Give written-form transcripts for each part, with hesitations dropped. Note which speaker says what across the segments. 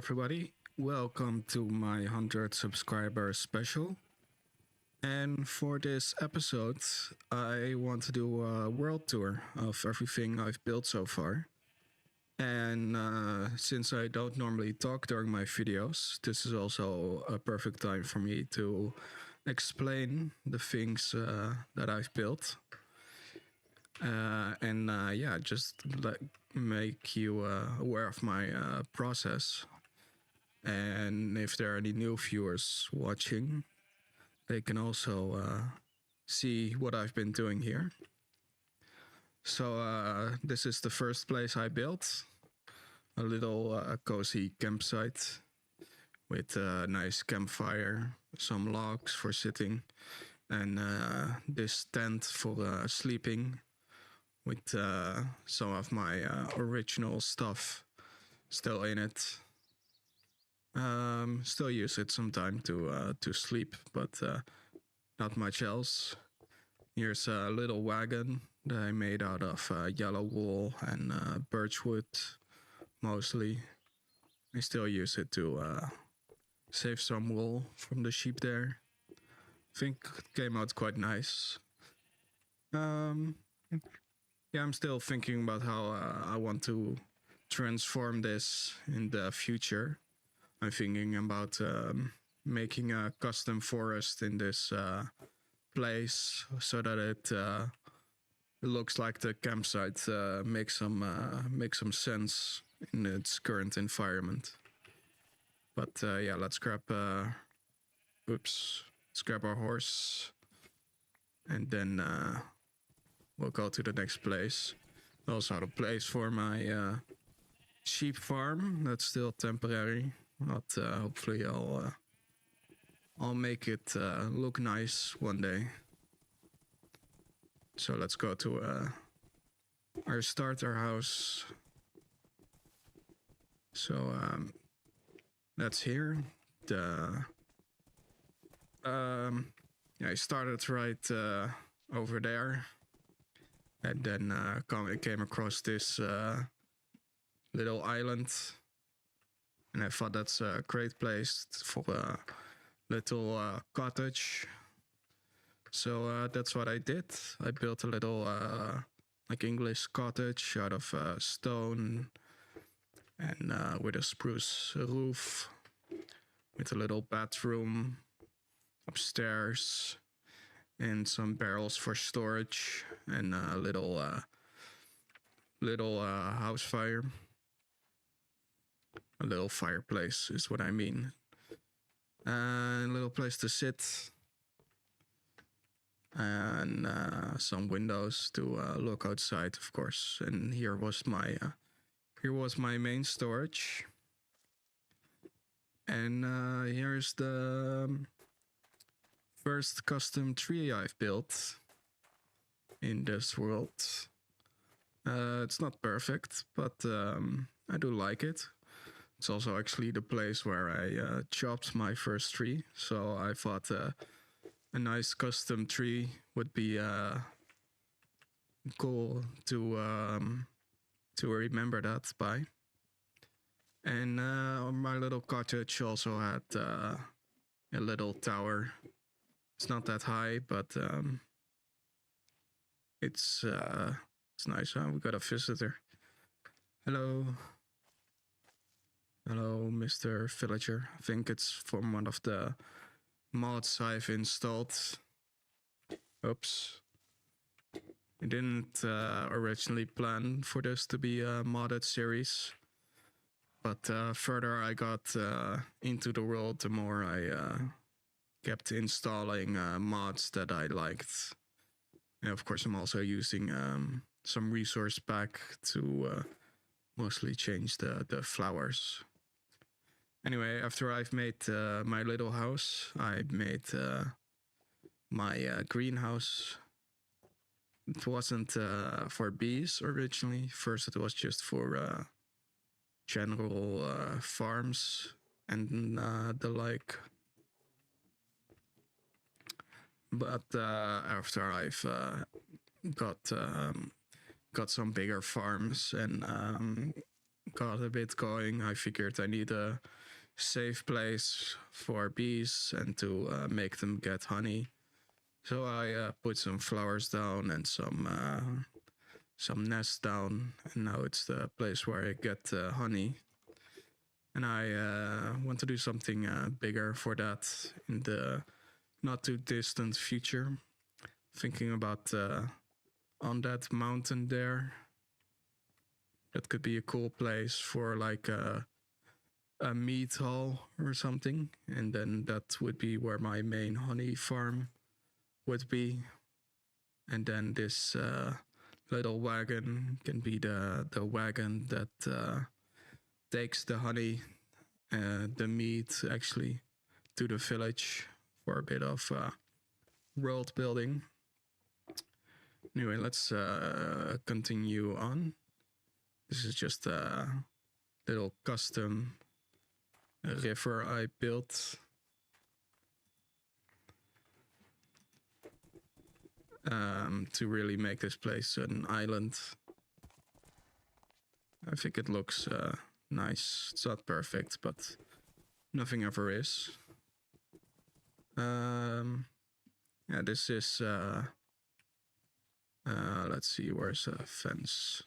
Speaker 1: everybody, welcome to my 100 subscriber special. And for this episode, I want to do a world tour of everything I've built so far. And since I don't normally talk during my videos, this is also a perfect time for me to explain the things that I've built. Yeah, just make you aware of my process. And if there are any new viewers watching, they can also see what I've been doing here. So this is the first place I built, a little cozy campsite with a nice campfire, some logs for sitting, and this tent for sleeping with some of my original stuff still in it. Still use it sometime to sleep, but not much else. Here's a little wagon that I made out of yellow wool and birch wood, mostly. I still use it to save some wool from the sheep there. I think it came out quite nice. Yeah, I'm still thinking about how I want to transform this in the future. I'm thinking about making a custom forest in this place so that it looks like the campsite makes some sense in its current environment. But yeah, let's grab let's grab our horse, and then we'll go to the next place. Also the place for my sheep farm. That's still temporary, but hopefully I'll make it look nice one day. So let's go to our starter house. So that's here. Yeah, I started right over there, and then I came across this little island, and I thought that's a great place for a little cottage. So that's what I did. I built a little like English cottage out of stone and with a spruce roof, with a little bathroom upstairs and some barrels for storage and a little house fire. A little fireplace is what I mean. And a little place to sit. And some windows to look outside, of course. And here was my main storage. And here's the first custom tree I've built in this world. It's not perfect, but I do like it. It's also actually the place where I chopped my first tree, so I thought a nice custom tree would be cool to remember that by. And my little cottage also had a little tower. It's not that high, but it's nice. Huh? We got a visitor. Hello. Hello, Mr. Villager. I think it's from one of the mods I've installed. Oops. I didn't originally plan for this to be a modded series. But further I got into the world, the more I kept installing mods that I liked. And of course I'm also using some resource pack to mostly change the flowers. Anyway, after I've made my little house, I made my greenhouse. It wasn't for bees originally. First it was just for general farms and the like. But after I've got some bigger farms and got a bit going, I figured I need a safe place for bees and to make them get honey. So I put some flowers down and some nests down, and now it's the place where I get honey. And I want to do something bigger for that in the not too distant future. Thinking about on that mountain there. That could be a cool place for like a meat hall or something. And then that would be where my main honey farm would be. And then this little wagon can be the wagon that takes the honey, the meat actually, to the village for a bit of world building. Anyway, let's continue on. This is just a little custom river I built. To really make this place an island. I think it looks nice. It's not perfect, but nothing ever is. Yeah, this is let's see, where's a fence?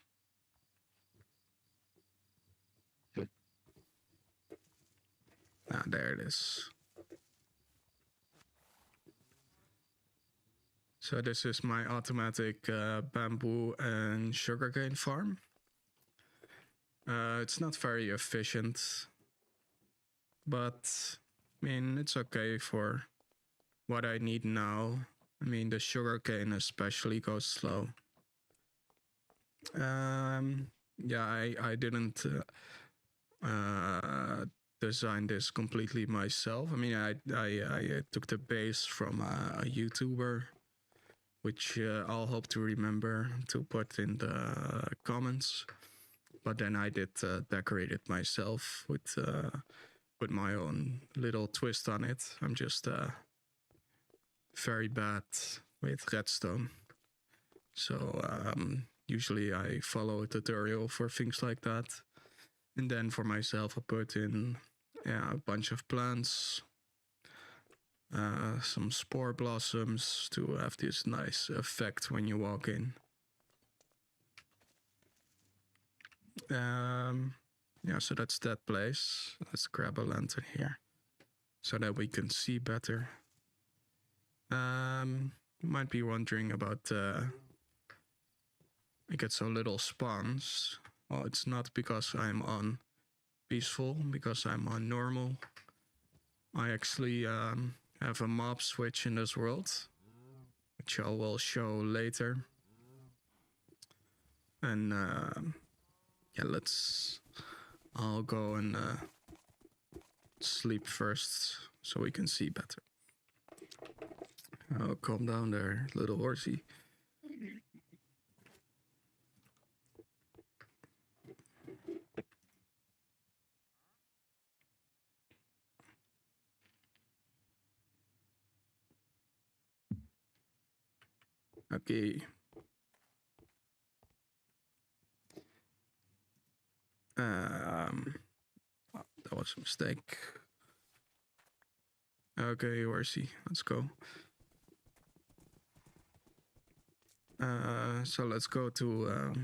Speaker 1: Ah, there it is. So this is my automatic bamboo and sugarcane farm. It's not very efficient, but I mean, it's okay for what I need now. I mean, the sugarcane especially goes slow. Yeah, I didn't design this completely myself. I mean, I took the base from a YouTuber, which I'll hope to remember to put in the comments. But then I did decorate it myself with my own little twist on it. I'm just very bad with redstone. So usually I follow a tutorial for things like that. And then for myself I put in a bunch of plants, some spore blossoms to have this nice effect when you walk in. Yeah, so that's that place. Let's grab a lantern here so that we can see better. You might be wondering about I get so little spawns. Well, it's not because I'm on peaceful, because I'm on normal. I actually have a mob switch in this world, which I will show later. And yeah, I'll go and sleep first so we can see better. Oh, calm down there, little horsey. Okay. That was a mistake. Okay, horsey, let's go. So let's go to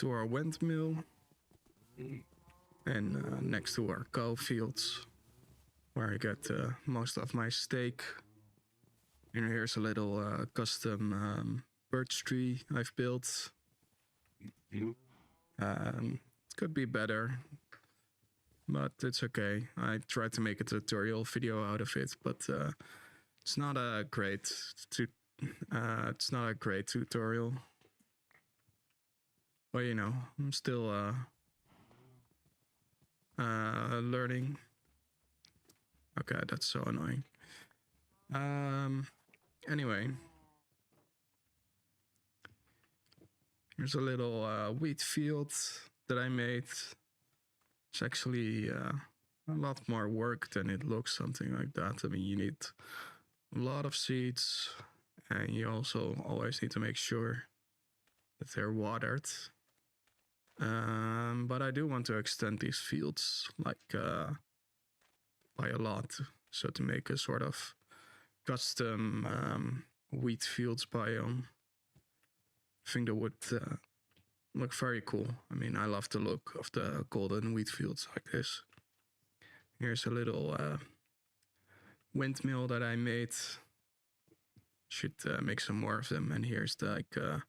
Speaker 1: our windmill and next to our cow fields, where I get most of my steak. And here's a little custom birch tree I've built. It could be better, but it's okay. I tried to make a tutorial video out of it, but it's not a great tutorial. But you know, I'm still learning. Okay, that's so annoying. Anyway, here's a little wheat field that I made. It's actually a lot more work than it looks, something like that. I mean, you need a lot of seeds, and you also always need to make sure that they're watered. But I do want to extend these fields like by a lot, so to make a sort of custom wheat fields biome. I think that would look very cool. I mean, I love the look of the golden wheat fields like this. Here's a little windmill that I made. Should make some more of them. And here's like a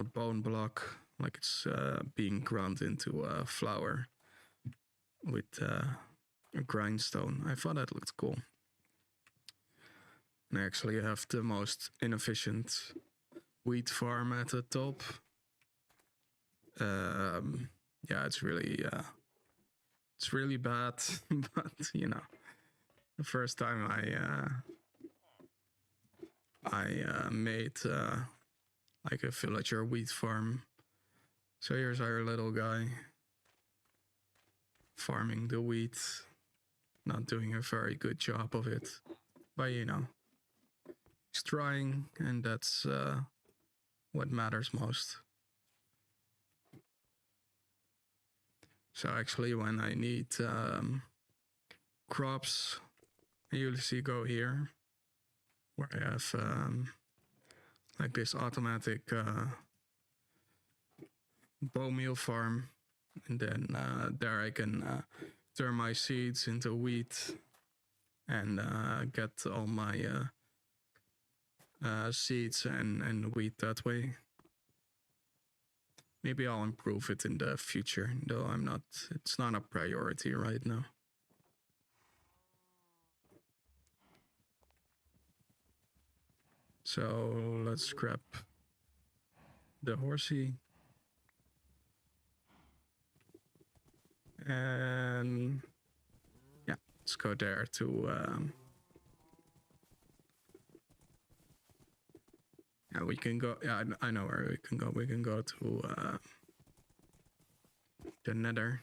Speaker 1: bone block, like it's being ground into flour with a grindstone. I thought that looked cool. And I actually have the most inefficient wheat farm at the top. Yeah, it's really bad, but you know, the first time I made like a villager wheat farm. So here's our little guy farming the wheat, not doing a very good job of it, but you know, he's trying, and that's what matters most. So actually, when I need crops, I usually go here, where I have like this automatic Bonemeal farm, and then there I can turn my seeds into wheat and get all my seeds and wheat that way. Maybe I'll improve it in the future, though it's not a priority right now. So let's grab the horsey. And yeah, let's go there to yeah, we can go. Yeah, I know where we can go. We can go to the nether.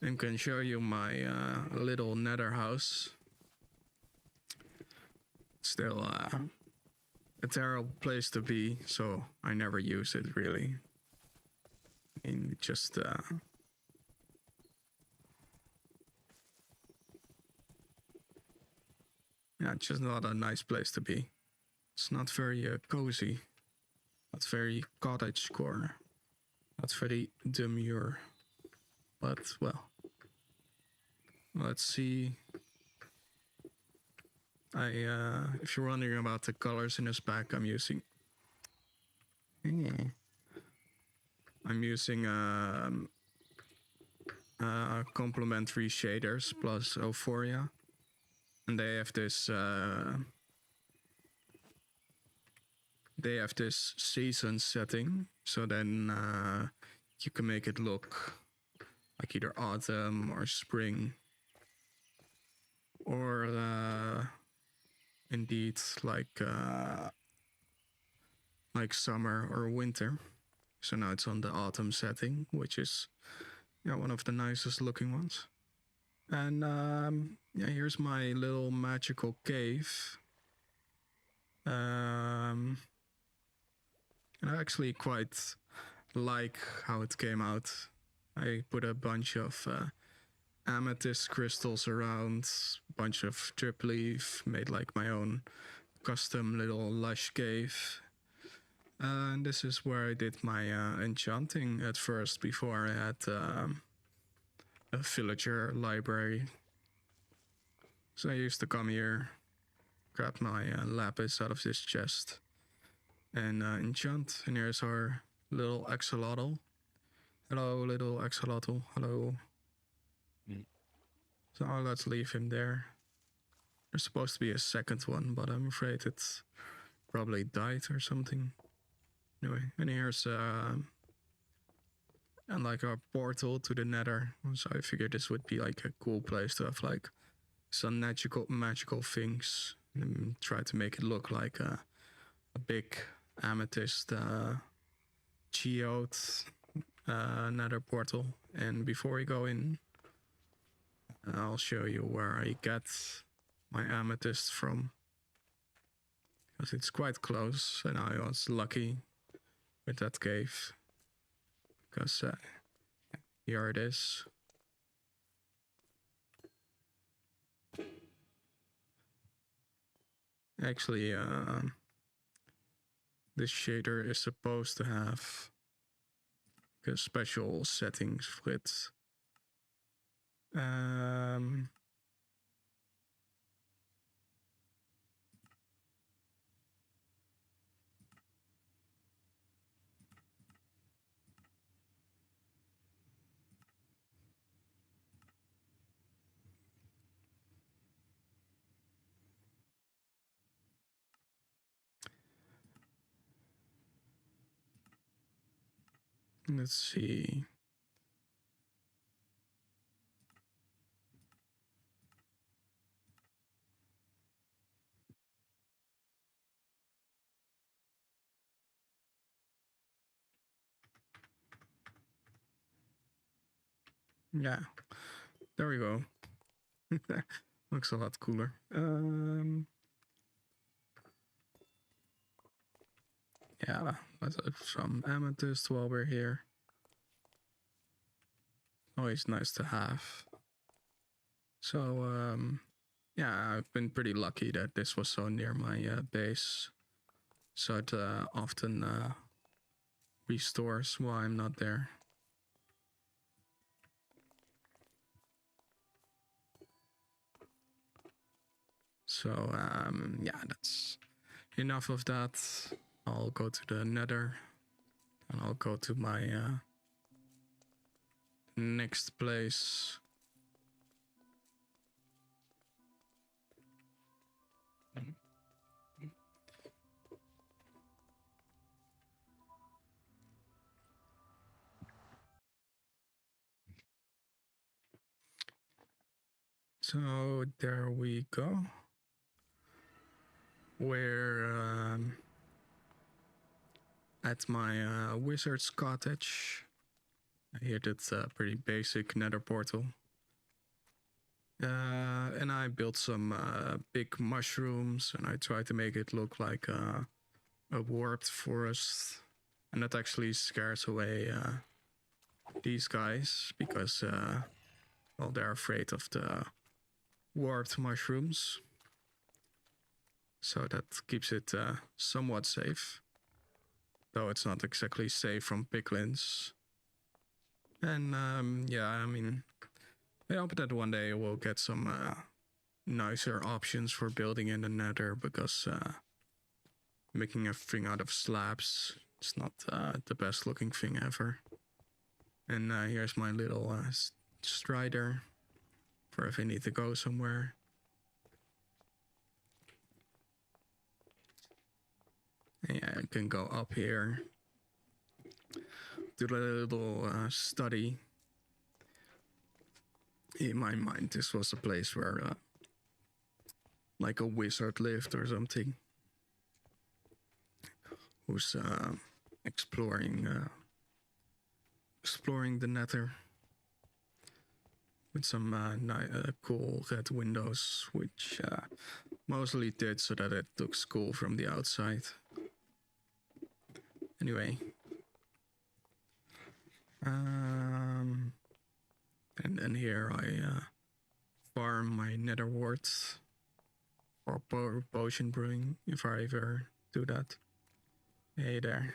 Speaker 1: And can show you my little nether house. Still a terrible place to be, so I never use it really. I mean, just yeah, it's just not a nice place to be. It's not very cozy. Not very cottagecore. Not very demure. But, well, let's see. If you're wondering about the colors in this pack, I'm using complementary shaders plus Euphoria, and they have this season setting, so then you can make it look like either autumn or spring, or indeed like summer or winter. So now it's on the autumn setting, which is one of the nicest looking ones. And yeah, here's my little magical cave. And I actually quite like how it came out. I put a bunch of amethyst crystals around, bunch of drip leaf, made like my own custom little lush cave. And this is where I did my enchanting at first, before I had a villager library. So I used to come here, grab my lapis out of this chest, and enchant. And here's our little axolotl. Hello, little axolotl. Hello. So let's leave him there. There's supposed to be a second one, but I'm afraid it's probably died or something. Anyway, and here's and like a portal to the nether. So I figured this would be like a cool place to have like some magical things, and try to make it look like a big amethyst geode nether portal. And before we go in, I'll show you where I get my amethyst from, because it's quite close, and I was lucky with that cave. because here it is. Actually, this shader is supposed to have a special settings for it. Let's see. Yeah, there we go. Looks a lot cooler. Yeah, let's have some amethyst while we're here. Always nice to have. So, yeah, I've been pretty lucky that this was so near my base. So it often restores while I'm not there. So, yeah, that's enough of that. I'll go to the nether and I'll go to my next place. So there we go. We're at my wizard's cottage. Here that's a pretty basic nether portal. And I built some big mushrooms and I tried to make it look like a warped forest. And that actually scares away these guys because, well, they're afraid of the warped mushrooms. So that keeps it somewhat safe. Though it's not exactly safe from piglins. And yeah, I mean, I hope that one day we'll get some nicer options for building in the nether because making everything out of slabs is not the best looking thing ever. And here's my little strider for if I need to go somewhere. Yeah, I can go up here do a little study. In my mind, this was a place where like a wizard lived or something, who's exploring the nether with some cool red windows, which mostly did so that it looks cool from the outside. Anyway, and then here I farm my nether warts for potion brewing if I ever do that. Hey there.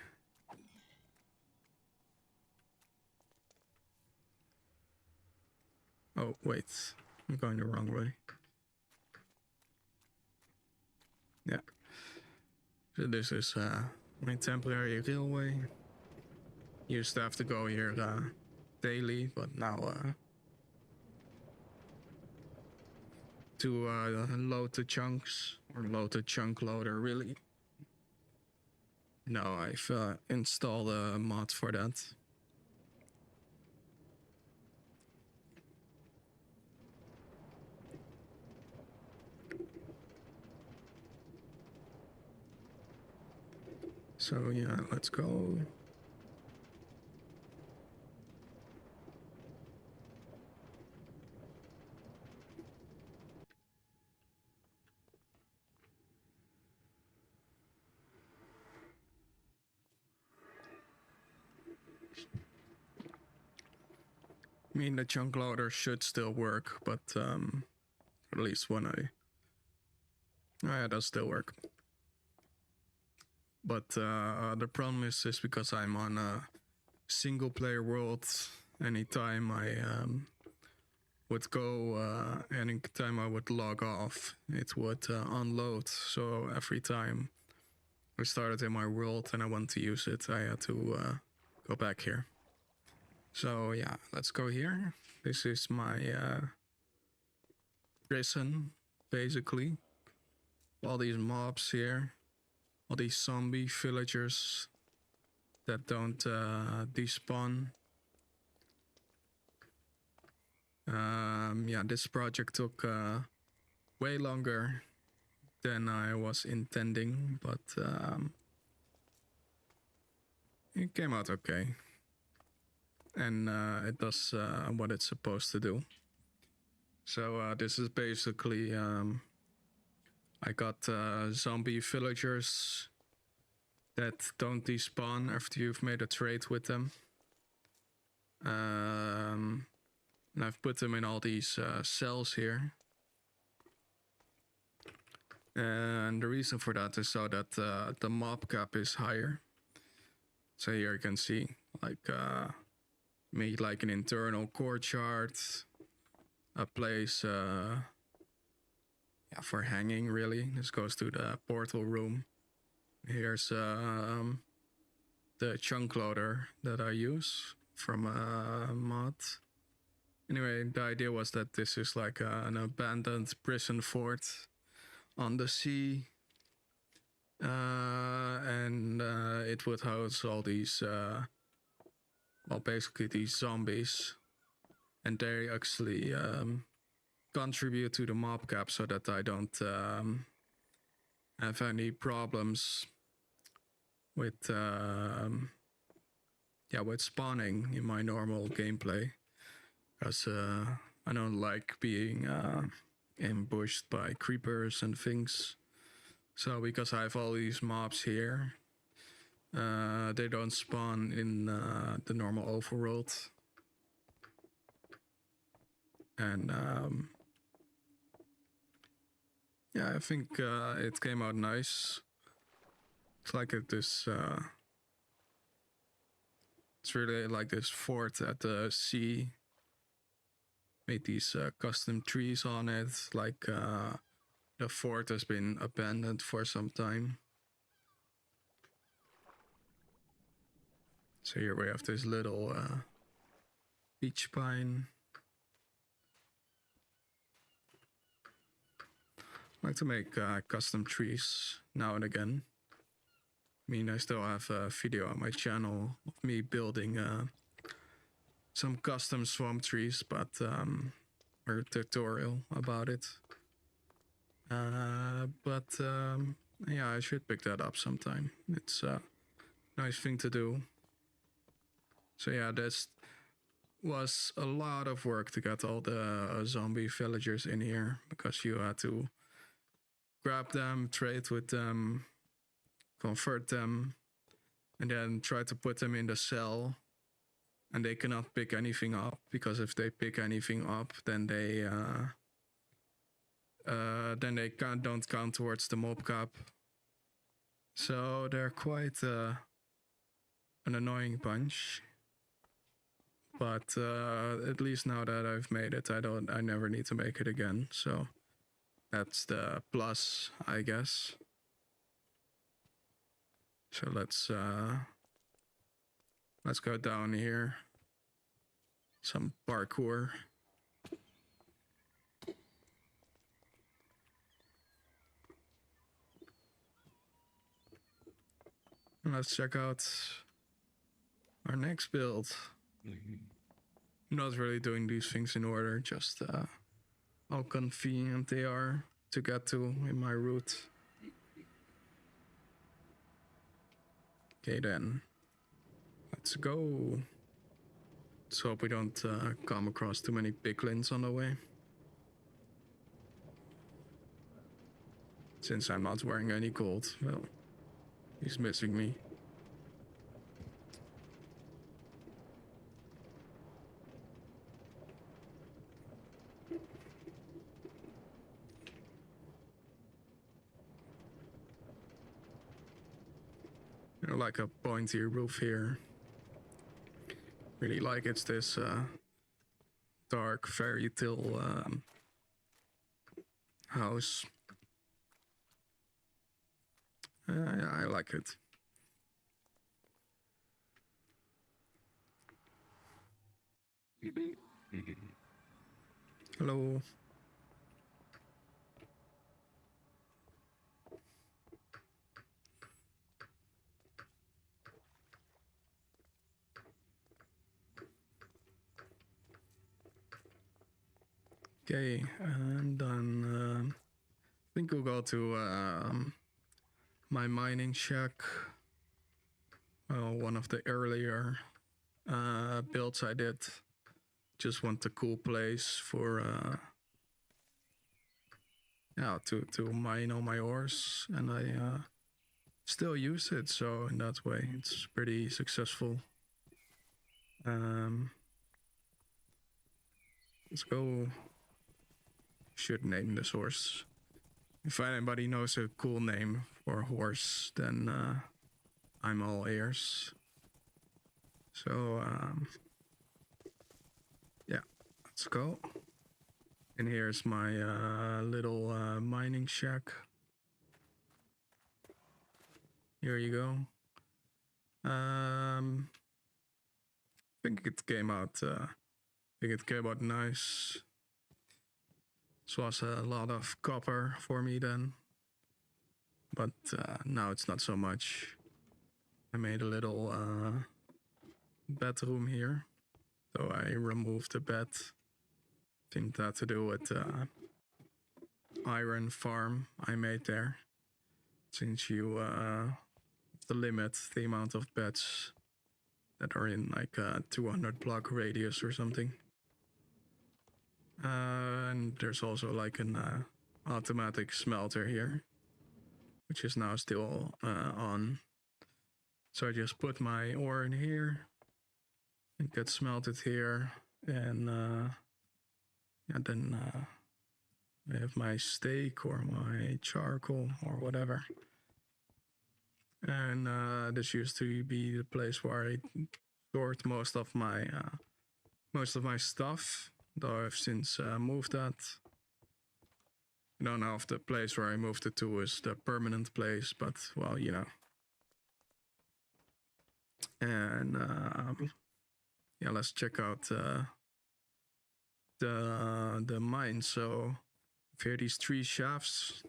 Speaker 1: Oh wait, I'm going the wrong way. Yeah. So this is my temporary railway. Used to have to go here daily, but now to load the chunks, or load the chunk loader really. No, I've installed a mod for that. So yeah, let's go. mean, the chunk loader should still work, but at least when oh yeah, it does still work. But the problem is because I'm on a single player world. Anytime I would go, anytime I would log off, it would unload. So every time I started in my world and I want to use it, I had to go back here. So yeah, let's go here. This is my prison, basically. All these mobs here, all these zombie villagers that don't despawn. Yeah, this project took way longer than I was intending, but it came out okay. And it does what it's supposed to do. So this is basically, I got zombie villagers that don't despawn after you've made a trade with them. And I've put them in all these cells here. And the reason for that is so that the mob cap is higher. So here you can see, like, made like an internal courtyard, a place yeah, for hanging, really. This goes to the portal room. Here's the chunk loader that I use from a mod. Anyway, the idea was that this is like an abandoned prison fort on the sea. And it would house all these, well, basically these zombies. And they actually contribute to the mob cap so that I don't have any problems with, yeah, with spawning in my normal gameplay. Because I don't like being ambushed by creepers and things. So because I have all these mobs here, they don't spawn in the normal overworld. And yeah, I think it came out nice. It's like this, it's really like this fort at the sea. Made these custom trees on it, like the fort has been abandoned for some time. So here we have this little peach pine. I like to make custom trees now and again. I mean, I still have a video on my channel of me building some custom swamp trees, but or a tutorial about it. Yeah, I should pick that up sometime. It's a nice thing to do. So yeah, this was a lot of work to get all the zombie villagers in here, because you had to grab them, trade with them, convert them, and then try to put them in the cell. And they cannot pick anything up, because if they pick anything up, then they don't count towards the mob cap. So they're quite an annoying bunch. But at least now that I've made it, I never need to make it again. So that's the plus, I guess. So let's go down here. Some parkour. And let's check out our next build. I'm not really doing these things in order, just how convenient they are to get to in my route. Okay then, let's go. Let's hope we don't come across too many piglins on the way. Since I'm not wearing any gold, well, he's missing me. like a pointy roof here. Really like it's this dark fairy tale house. Yeah, I like it. Hello. Okay, and then I think we'll go to my mining shack. Well, one of the earlier builds I did. Just want a cool place for yeah, to mine all my ores, and I still use it, so in that way it's pretty successful. Let's go. Should name this horse. If anybody knows a cool name for a horse, then I'm all ears. So yeah, let's go. And here's my little mining shack. Here you go. I think it came out. Nice. This was a lot of copper for me then, but now it's not so much. I made a little bedroom here, though I removed the bed. I think that had to do with iron farm I made there. Since you the limit the amount of beds that are in like a 200 block radius or something. And there's also like an automatic smelter here, which is now still on. So I just put my ore in here, it gets smelted here, and yeah, then I have my steak or my charcoal or whatever. And this used to be the place where I stored most of my stuff, though I've since moved that. I don't know if the place where I moved it to is the permanent place, but well, you know. And yeah, let's check out the mine. So here these 3 shafts.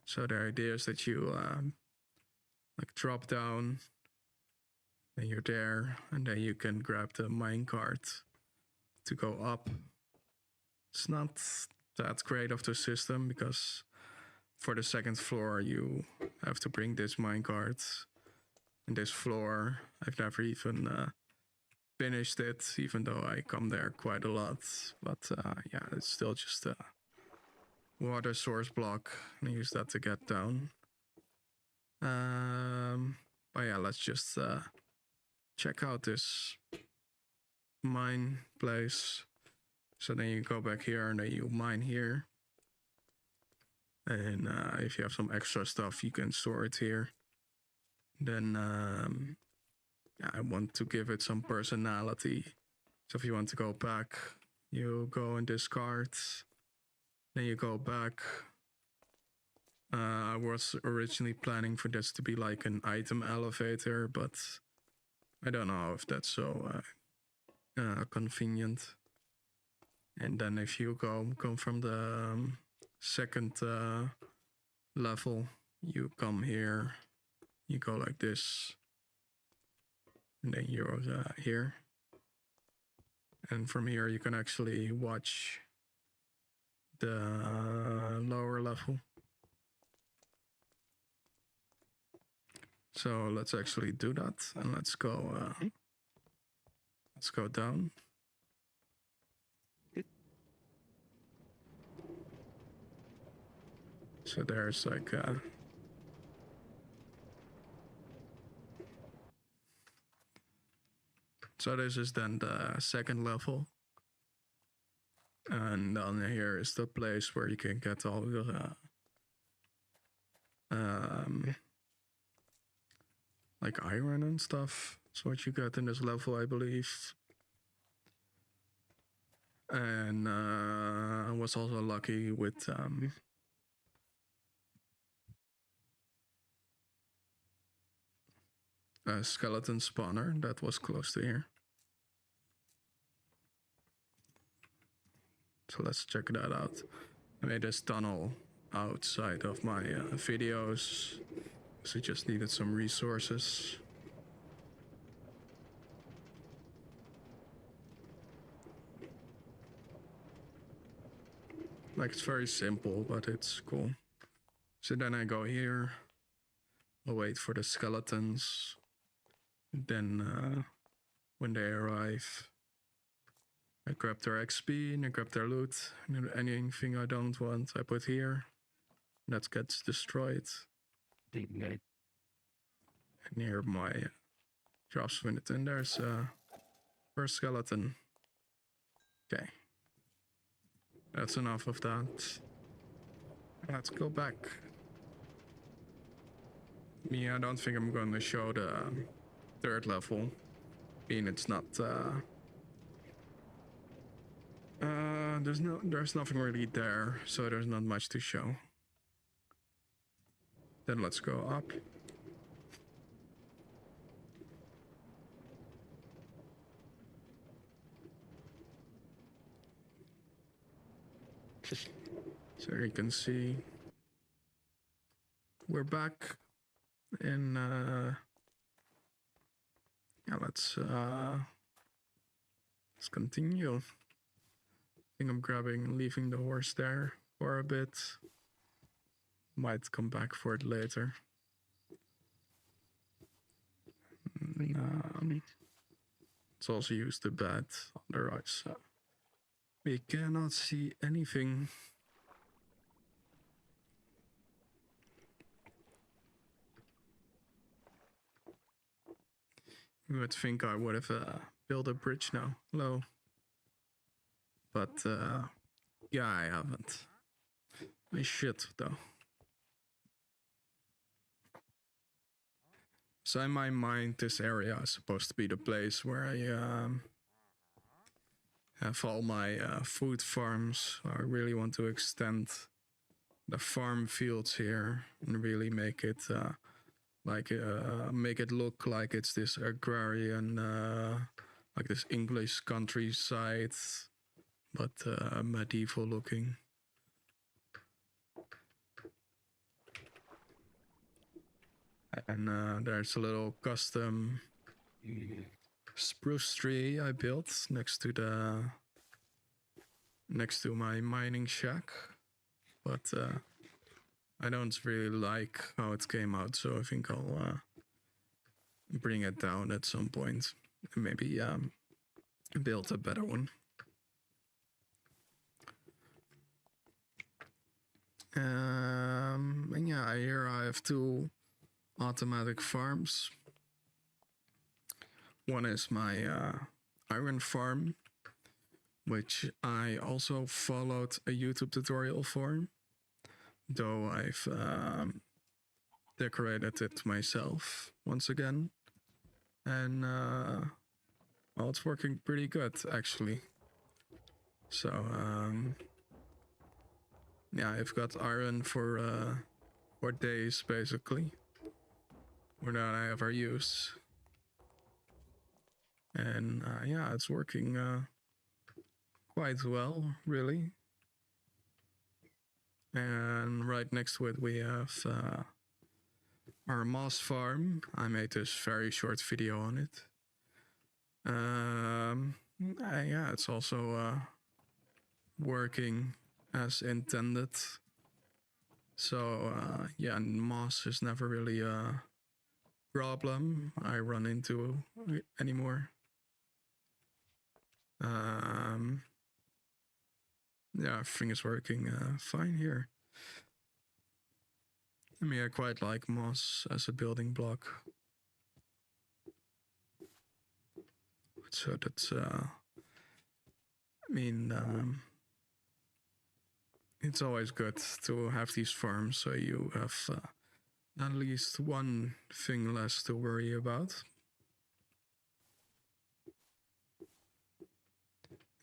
Speaker 1: So the idea is that you like drop down, then you're there, and then you can grab the mine cart to go up. It's not that great of the system because for the 2nd floor you have to bring this minecart, and this floor I've never even finished it, even though I come there quite a lot. But yeah, it's still just a water source block, and I use that to get down. But yeah, let's just check out this mine place. So then you go back here and then you mine here. And if you have some extra stuff, you can store it here. Then yeah, I want to give it some personality. So if you want to go back, you go and discard. Then you go back. I was originally planning for this to be like an item elevator, but I don't know if that's so convenient. And then if you come from the 2nd level, you come here, you go like this, and then you're here. And from here you can actually watch the lower level. So let's actually do that, and let's go down. So there's like so this is then the 2nd level, and down here is the place where you can get all the like iron and stuff. That's what you get in this level, I believe. And I was also lucky with a skeleton spawner that was close to here. So let's check that out. I made this tunnel outside of my videos, so I just needed some resources. Like, it's very simple, but it's cool. So then I go here, I'll wait for the skeletons. Then when they arrive, I grab their XP and I grab their loot. And anything I don't want, I put here. That gets destroyed. And here my drops with it. And there's first skeleton. Okay. That's enough of that. Let's go back. Yeah, I don't think I'm going to show the third level. Being it's not there's nothing really there, so there's not much to show. Then let's go up. So you can see we're back in yeah, let's continue. I think I'm leaving the horse there for a bit. Might come back for it later. Let's also use the bed on the right side. We cannot see anything. You would think I would have built a bridge now. Hello. But yeah, I haven't. I should though. So in my mind, this area is supposed to be the place where I have all my food farms. I really want to extend the farm fields here and really make it make it look like it's this agrarian, like this English countryside, but medieval looking. And there's a little custom spruce tree I built next to my mining shack, but I don't really like how it came out, so I think I'll bring it down at some point and maybe build a better one. And yeah, here I have two automatic farms. One is my iron farm, which I also followed a YouTube tutorial for, though I've decorated it myself once again. And well, it's working pretty good actually. So yeah, I've got iron for days basically, without I ever use. And yeah, it's working quite well, really. And right next to it we have our moss farm. I made this very short video on it. Yeah, it's also working as intended. So yeah, moss is never really a problem I run into anymore. Yeah, everything is working fine here. I mean, I quite like moss as a building block. So that's, I mean, it's always good to have these farms so you have at least one thing less to worry about.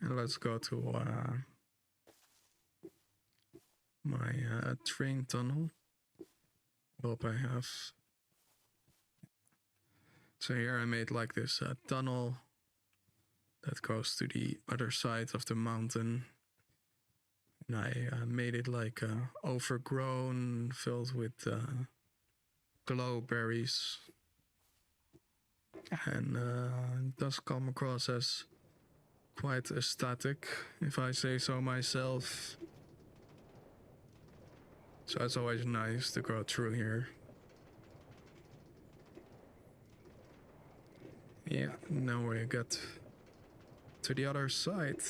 Speaker 1: And let's go to my train tunnel. Hope I have. So here I made like this tunnel that goes to the other side of the mountain. And I made it like overgrown, filled with glowberries. And it does come across as quite aesthetic, if I say so myself. So it's always nice to go through here. Yeah, now we get to the other side.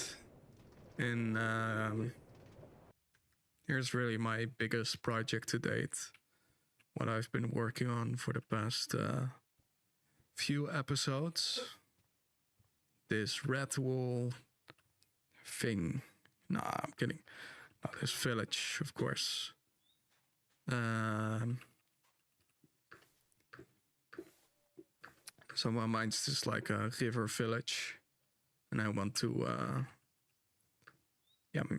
Speaker 1: And here's really my biggest project to date. What I've been working on for the past few episodes. This red wool thing. Nah, I'm kidding. No, this village, of course. So my mind's just like a river village. And I want to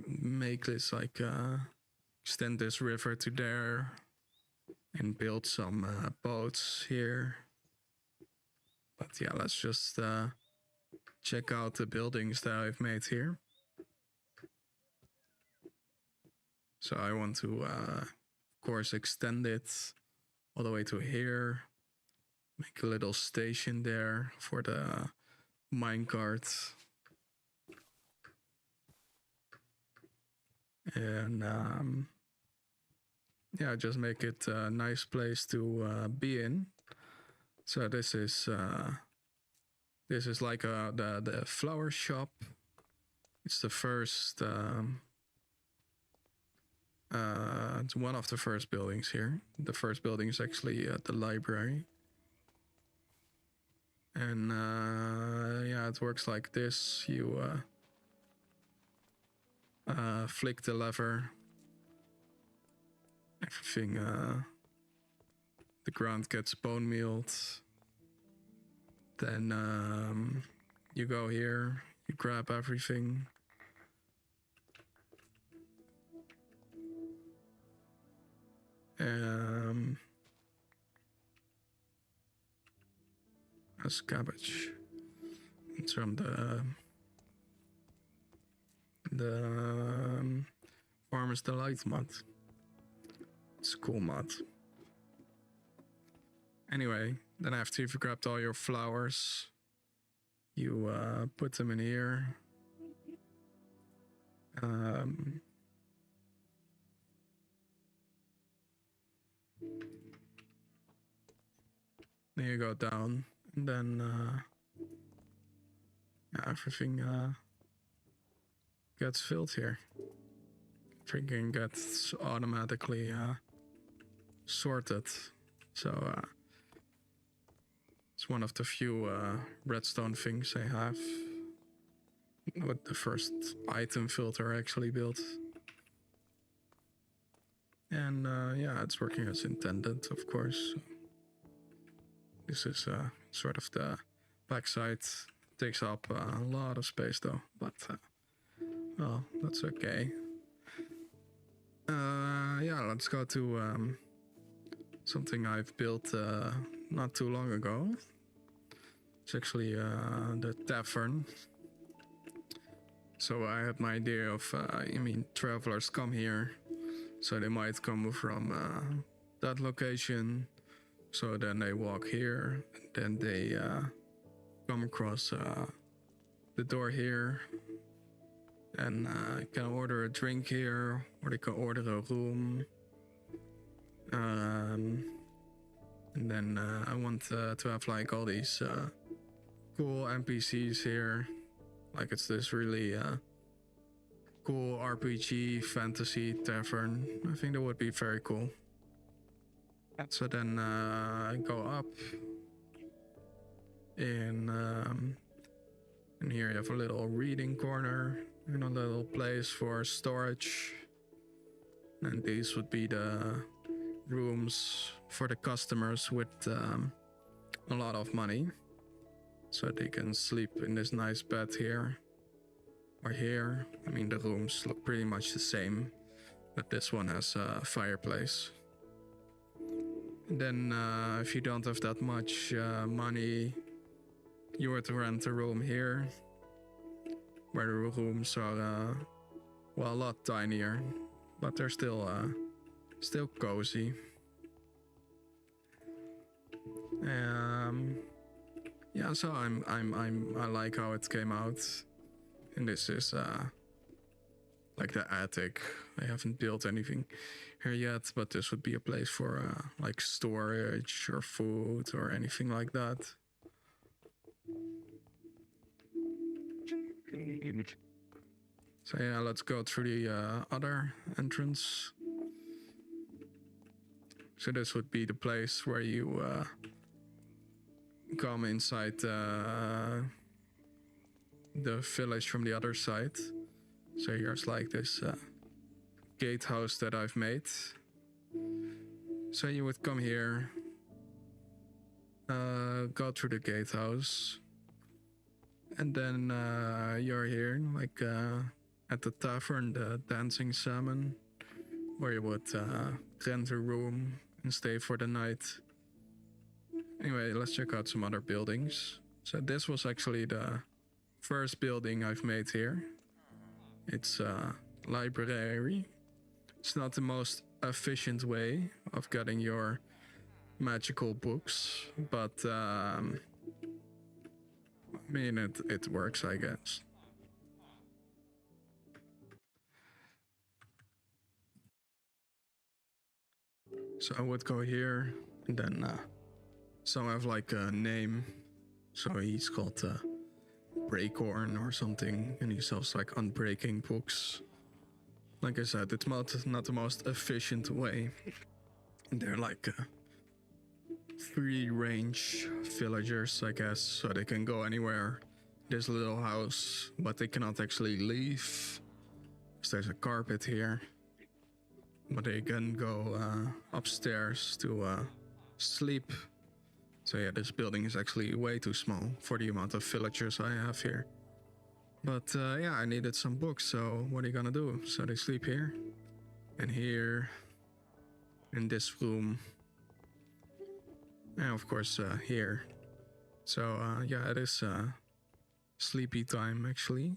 Speaker 1: make this like extend this river to there and build some boats here. But yeah, let's just check out the buildings that I've made here. So I want to of course extend it all the way to here. Make a little station there for the minecart. And yeah, just make it a nice place to be in. So this is like the flower shop. It's the first it's one of the first buildings here. The first building is actually the library. And yeah, it works like this. You flick the lever. Everything, the ground gets bonemealed. Then you go here, you grab everything. That's cabbage. It's from the Farmer's Delight mod. It's a cool mod. Anyway, then after you've grabbed all your flowers, you put them in here. Then you go down, and then everything gets filled here. Everything gets automatically sorted. So it's one of the few redstone things I have with the first item filter actually built. And yeah, it's working as intended, of course. This is sort of the backside. Takes up a lot of space though, but well, that's okay. Yeah, let's go to something I've built not too long ago. It's actually the tavern. So I had my idea of, travelers come here, so they might come from that location. So then they walk here, and then they come across the door here, and can order a drink here, or they can order a room. And then I want to have like all these cool NPCs here, like it's this really cool RPG fantasy tavern. I think that would be very cool. So then I go up, and here you have a little reading corner and a little place for storage. And these would be the rooms for the customers with a lot of money, so they can sleep in this nice bed here or here. I mean, the rooms look pretty much the same, but this one has a fireplace. And then if you don't have that much money, you would rent a room here, where the rooms are well, a lot tinier, but they're still cozy. Yeah, so I like how it came out. And this is like the attic. I haven't built anything here yet, but this would be a place for like storage or food or anything like that. So yeah, let's go through the other entrance. So this would be the place where you come inside the village from the other side. So here's like this gatehouse that I've made. So you would come here, go through the gatehouse, and then you're here like at the tavern, the Dancing Salmon, where you would rent a room and stay for the night. Anyway, let's check out some other buildings. So this was actually the first building I've made here. It's a library. It's not the most efficient way of getting your magical books, but I mean, it works, I guess. So I would go here, and then some have like a name. So he's called Breakhorn or something, and he sells like unbreaking books. Like I said, it's not the most efficient way. And they're like free range villagers, I guess, so they can go anywhere. This little house, but they cannot actually leave. So there's a carpet here. But they can go upstairs to sleep. So yeah, this building is actually way too small for the amount of villagers I have here. But yeah, I needed some books, so what are you gonna do? So they sleep here, and here, in this room, and of course here. So yeah, it is sleepy time actually.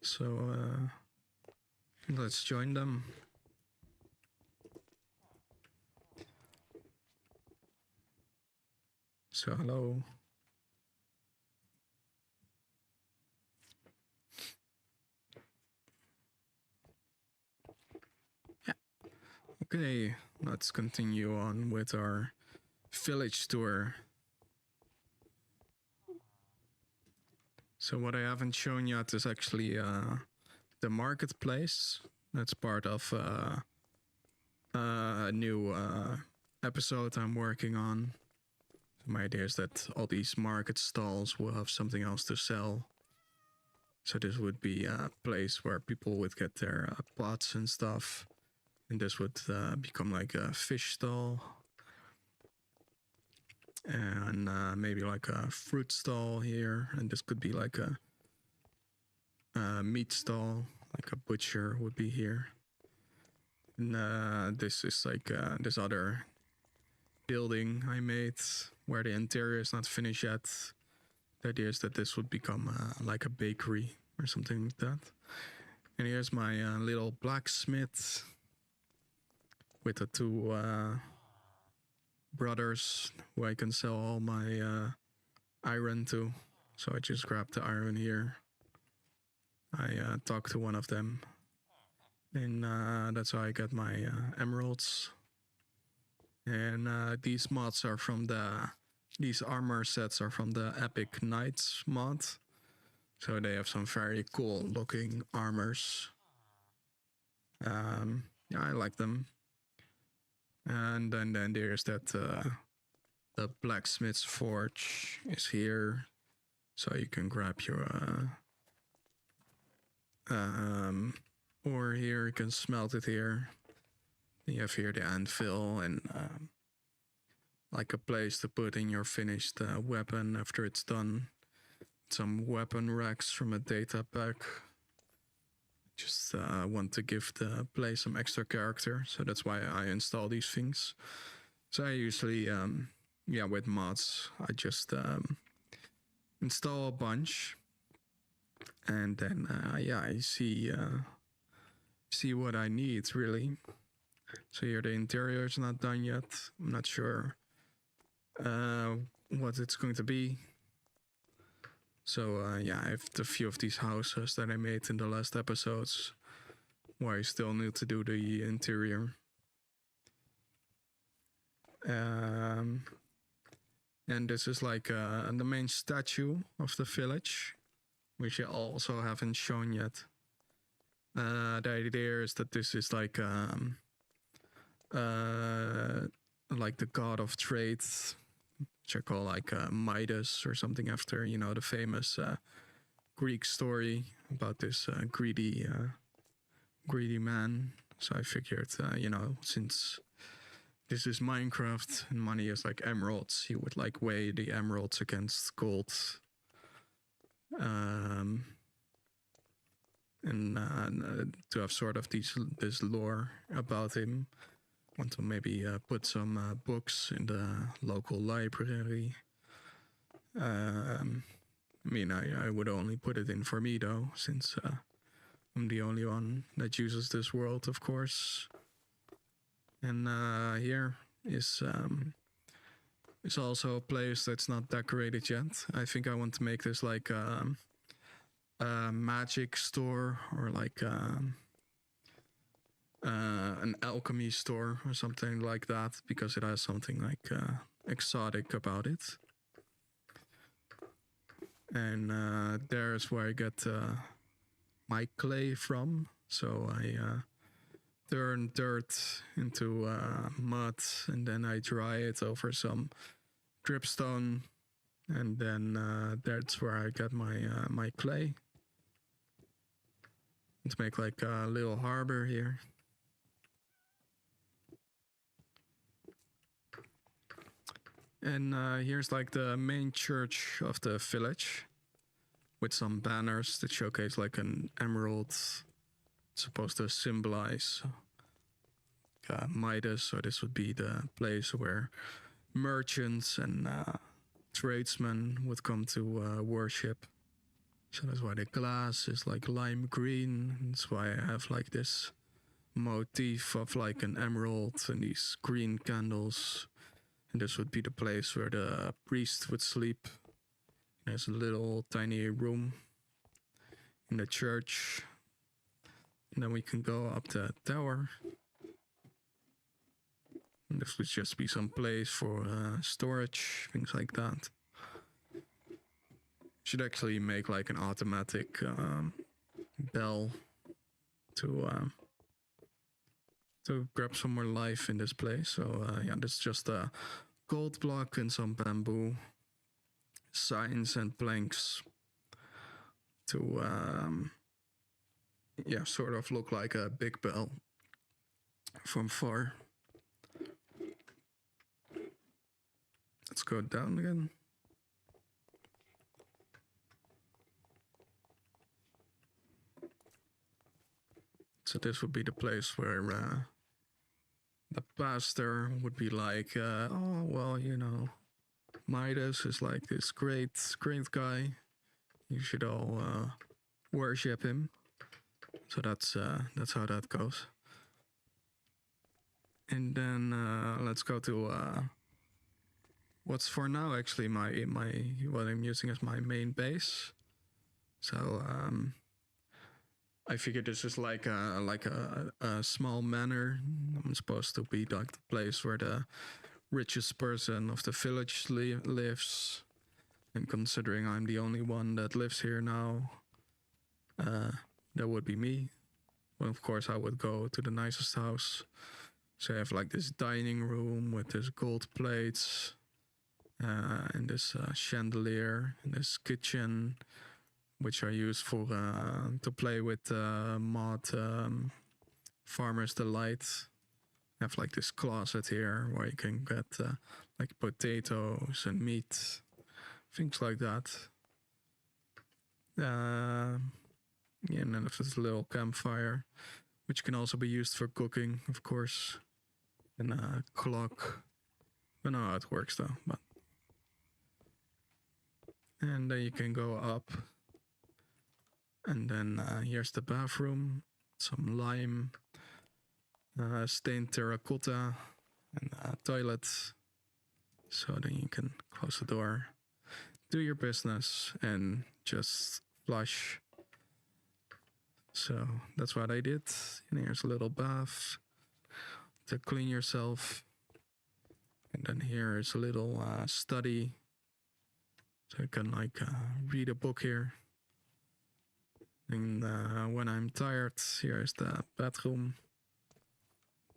Speaker 1: So let's join them. So hello. Yeah. Okay, let's continue on with our village tour. So what I haven't shown yet is actually the marketplace. That's part of a new episode I'm working on. My idea is that all these market stalls will have something else to sell. So this would be a place where people would get their pots and stuff. And this would become like a fish stall. And maybe like a fruit stall here. And this could be like a meat stall, like a butcher would be here. And this is like this other building I made where the interior is not finished yet. The idea is that this would become like a bakery or something like that. And here's my little blacksmith with the two brothers who I can sell all my iron to. So I just grab the iron here. I talk to one of them, and that's how I get my emeralds. And these mods are from these armor sets are from the Epic Knights mod. So they have some very cool looking armors. Yeah, I like them. And then there's that the blacksmith's forge is here. So you can grab your ore here, you can smelt it here. You have here the anvil and like a place to put in your finished weapon after it's done. Some weapon racks from a data pack. Just want to give the place some extra character, so that's why I install these things. So I usually, yeah, with mods, I just install a bunch, and then yeah, I see what I need really. So here the interior is not done yet. I'm not sure what it's going to be. So yeah, I have a few of these houses that I made in the last episodes, where I still need to do the interior. And this is like the main statue of the village, which I also haven't shown yet. The idea is that this is like the god of trade, which I call like Midas or something, after, you know, the famous Greek story about this greedy man. So I figured, you know, since this is Minecraft and money is like emeralds, he would like weigh the emeralds against gold. And to have sort of this lore about him. Want to maybe put some books in the local library. I mean, I would only put it in for me though, since I'm the only one that uses this world, of course. And here is also a place that's not decorated yet. I think I want to make this like a magic store, or like an alchemy store or something like that, because it has something like exotic about it. And there's where I get my clay from. So I turn dirt into mud, and then I dry it over some dripstone, and then that's where I get my clay. Let's make like a little harbor here. And here's like the main church of the village, with some banners that showcase like an emerald, supposed to symbolize Midas. So this would be the place where merchants and tradesmen would come to worship. So that's why the glass is like lime green. That's why I have like this motif of like an emerald and these green candles. And this would be the place where the priest would sleep. There's a little tiny room in the church. And then we can go up the tower. And this would just be some place for storage, things like that. Should actually make like an automatic bell to grab some more life in this place. So yeah, this is just a gold block and some bamboo signs and planks to yeah, sort of look like a big bell from far. Let's go down again. So this would be the place where the pastor would be like, oh, well, you know, Midas is like this great guy. You should all worship him. So that's how that goes. And then let's go to what's for now actually my what I'm using as my main base. So I figured this is like a small manor. I'm supposed to be like the place where the richest person of the village lives. And considering I'm the only one that lives here now, that would be me. Well, of course, I would go to the nicest house. So I have like this dining room with this gold plates, and this chandelier, and this kitchen, which I use for to play with mod Farmer's Delight, have like this closet here where you can get like potatoes and meat, things like that. Yeah, and then there's this little campfire, which can also be used for cooking, of course. And a clock. I don't know how it works though, but. And then you can go up. And then here's the bathroom. Some lime, stained terracotta, and a toilet. So then you can close the door, do your business, and just flush. So that's what I did. And here's a little bath to clean yourself. And then here is a little study. So you can like read a book here. And when I'm tired, here's the bedroom.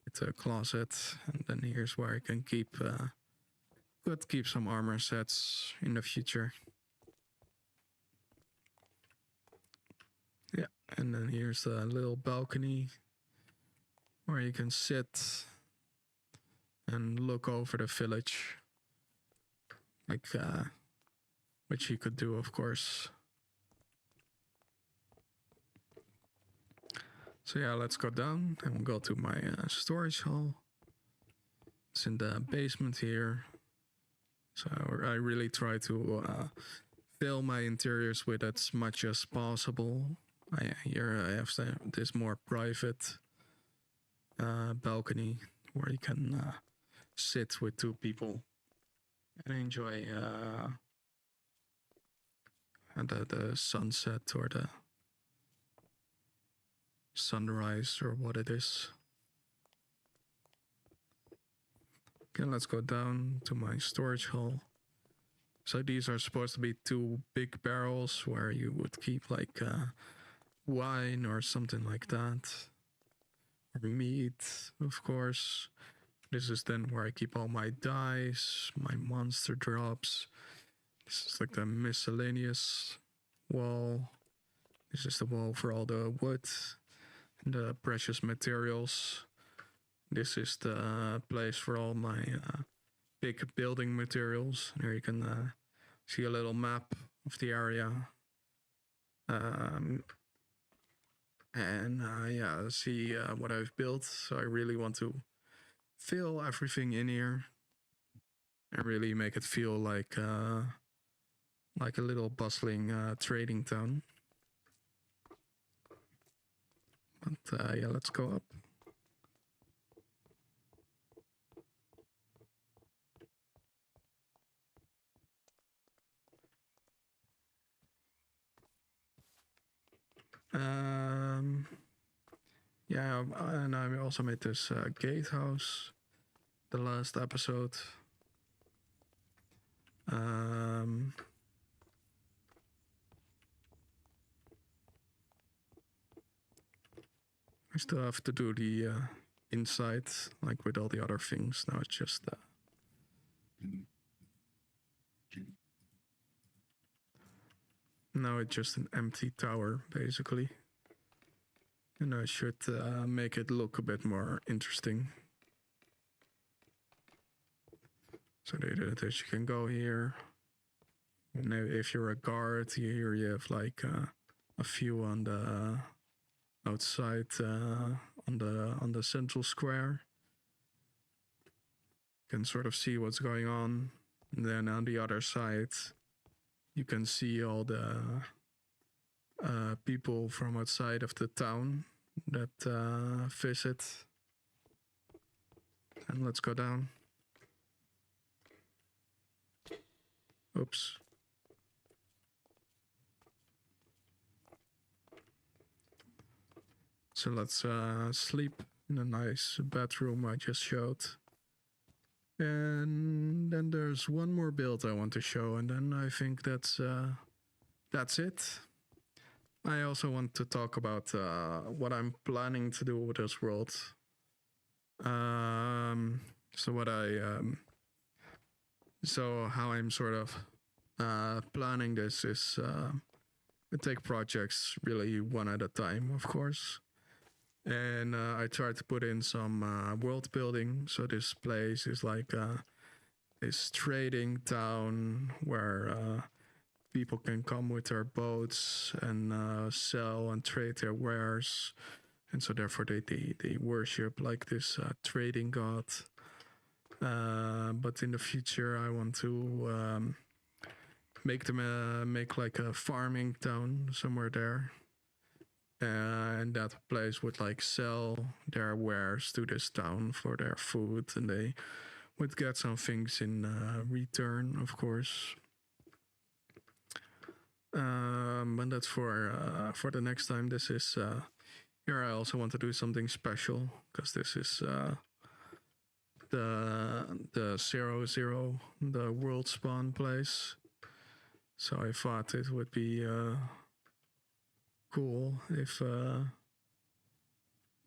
Speaker 1: It's a closet. And then here's where I can keep some armor sets in the future. Yeah, and then here's a little balcony where you can sit and look over the village, like which you could do, of course. So yeah, let's go down and we'll go to my storage hall. It's in the basement here. So I really try to fill my interiors with as much as possible. Here I have this more private balcony where you can sit with two people and enjoy the sunset or the sunrise or what it is. Okay, let's go down to my storage hall. So these are supposed to be two big barrels where you would keep like wine or something like that. Or meat, of course. This is then where I keep all my dyes, my monster drops. This is like the miscellaneous wall. This is the wall for all the wood and the precious materials. This is the place for all my big building materials. Here you can see a little map of the area. Yeah, see what I've built. So I really want to fill everything in here and really make it feel like a little bustling trading town. But yeah, let's go up. Yeah, and I also made this gatehouse the last episode. I still have to do the inside, like with all the other things. Now it's just an empty tower, basically. And I should make it look a bit more interesting. So that you can go here. And if you're a guard, here you have like a view on the outside on the central square. You can sort of see what's going on. And then on the other side, you can see all the people from outside of the town that visit. And let's go down. Oops. So let's sleep in a nice bedroom I just showed. And then there's one more build I want to show, and then I think that's it. I also want to talk about what I'm planning to do with this world. So how I'm sort of planning this is I take projects really one at a time, of course. And I tried to put in some world building. So this place is like this trading town where people can come with their boats and sell and trade their wares. And so therefore they worship like this trading god. But in the future I want to make them make like a farming town somewhere there. And that place would like sell their wares to this town for their food, and they would get some things in return, of course. But that's for the next time. This is here. I also want to do something special because this is the 0-0, the world spawn place. So I thought it would be cool if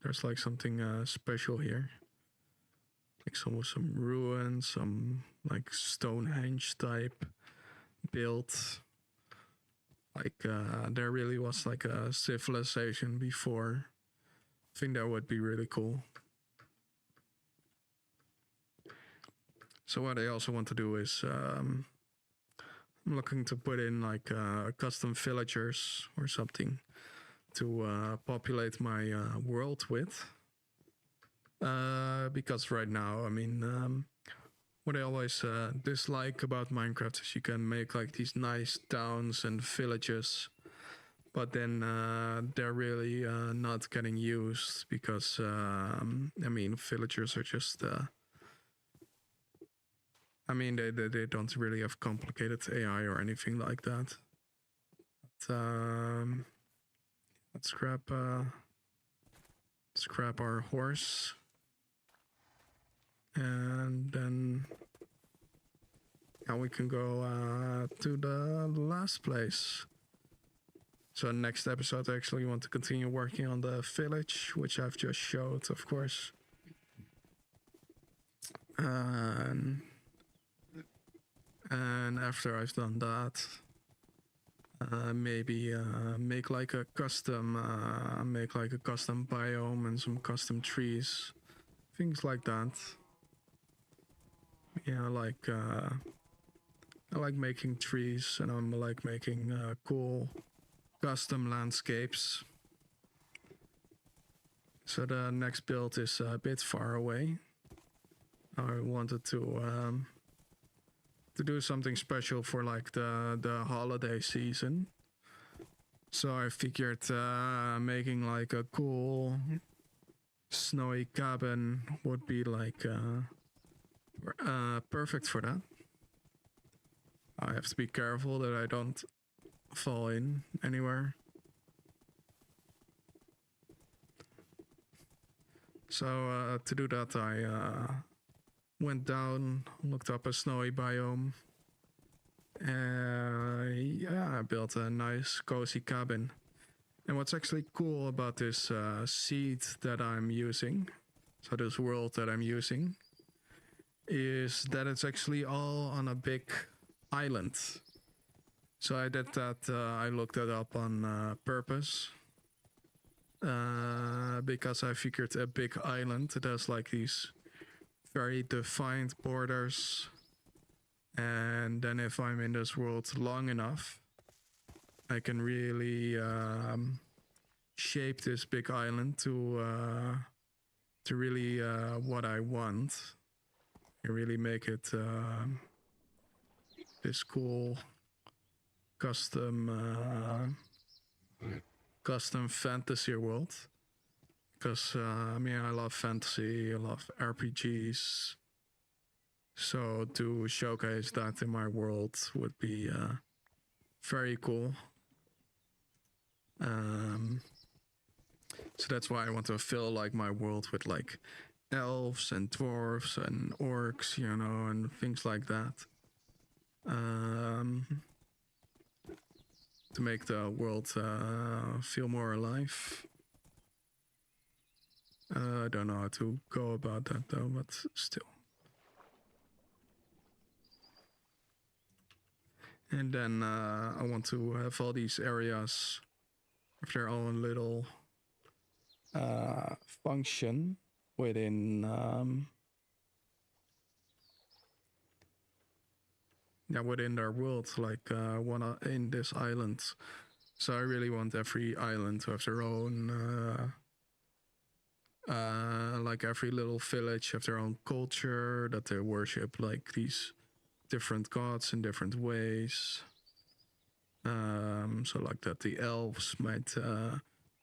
Speaker 1: there's like something special here, like some ruins, some like Stonehenge type build, like there really was like a civilization before. I think that would be really cool. So what I also want to do is I'm looking to put in like custom villagers or something to populate my world with. Because right now, I mean, what I always dislike about Minecraft is you can make like these nice towns and villages, but then they're really not getting used because, I mean, villagers are just... I mean, they don't really have complicated AI or anything like that. But, let's scrap our horse, and then now we can go to the last place. So next episode, I actually want to continue working on the village, which I've just showed, of course. And after I've done that, maybe make like a custom biome and some custom trees, things like that. Yeah, I like making trees, and I'm like making cool custom landscapes. So the next build is a bit far away. I wanted to do something special for like the holiday season. So I figured making like a cool snowy cabin would be like perfect for that. I have to be careful that I don't fall in anywhere. So to do that, I went down, looked up a snowy biome. Yeah, I built a nice cozy cabin. And what's actually cool about this seed that I'm using, so this world that I'm using, is that it's actually all on a big island. So I did that, I looked that up on purpose. Because I figured a big island, it has like these very defined borders. And then if I'm in this world long enough, I can really shape this big island to really what I want. And really make it this cool custom fantasy world. Because I mean, I love fantasy, I love RPGs. So to showcase that in my world would be very cool. So that's why I want to fill like my world with like elves and dwarves and orcs, you know, and things like that. To make the world feel more alive. I don't know how to go about that though, but still. And then I want to have all these areas with their own little function within within their world, like one in this island. So I really want every island to have their own like every little village have their own culture, that they worship like these different gods in different ways. So like that the elves might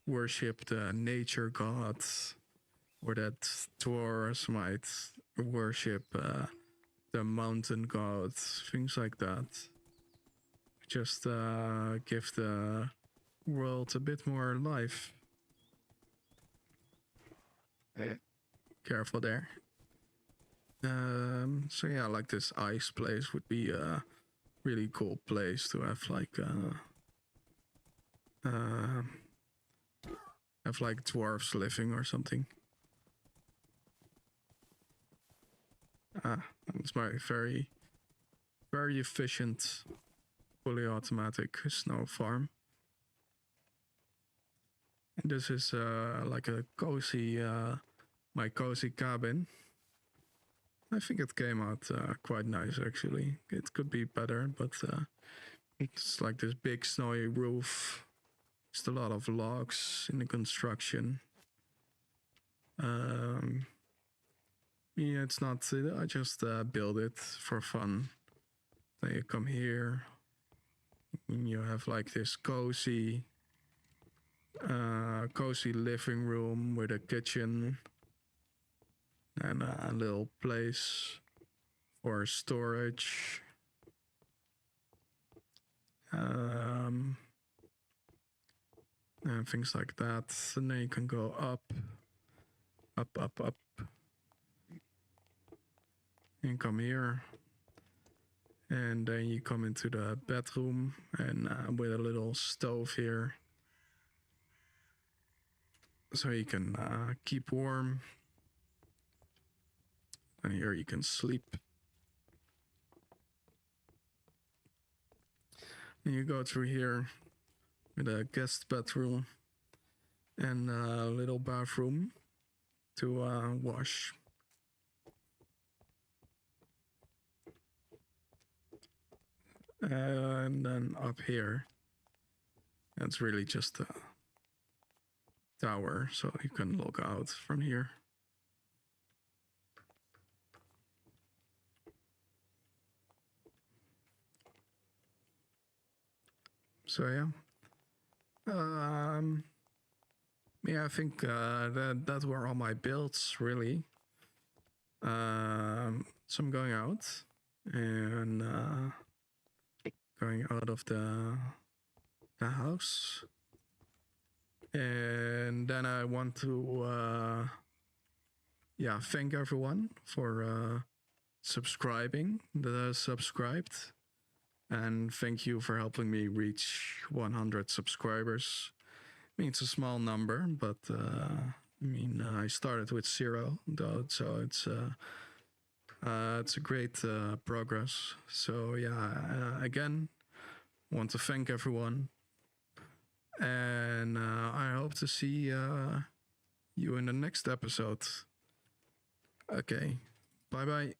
Speaker 1: worship the nature gods, or that dwarves might worship the mountain gods, things like that. Just give the world a bit more life. Careful there. So yeah, like this ice place would be a really cool place to have like dwarves living or something. It's my very, very efficient, fully automatic snow farm. And this is like a cozy, my cozy cabin. I think it came out quite nice, actually. It could be better, but it's like this big snowy roof. Just a lot of logs in the construction. Yeah, it's not. I just build it for fun. Then you come here, and you have like this cozy living room with a kitchen and a little place for storage. And things like that. And then you can go up. And come here. And then you come into the bedroom, and with a little stove here. So you can keep warm. And here you can sleep. And you go through here with a guest bedroom and a little bathroom to wash. And then up here, it's really just a tower, so you can look out from here. So yeah, yeah, I think that were all my builds, really. So I'm going out and going out of the house, and then I want to thank everyone for subscribing that has subscribed. And thank you for helping me reach 100 subscribers. I mean, it's a small number, but I started with 0, though, so it's a great progress. So yeah, again, want to thank everyone, and I hope to see you in the next episode. Okay, bye bye.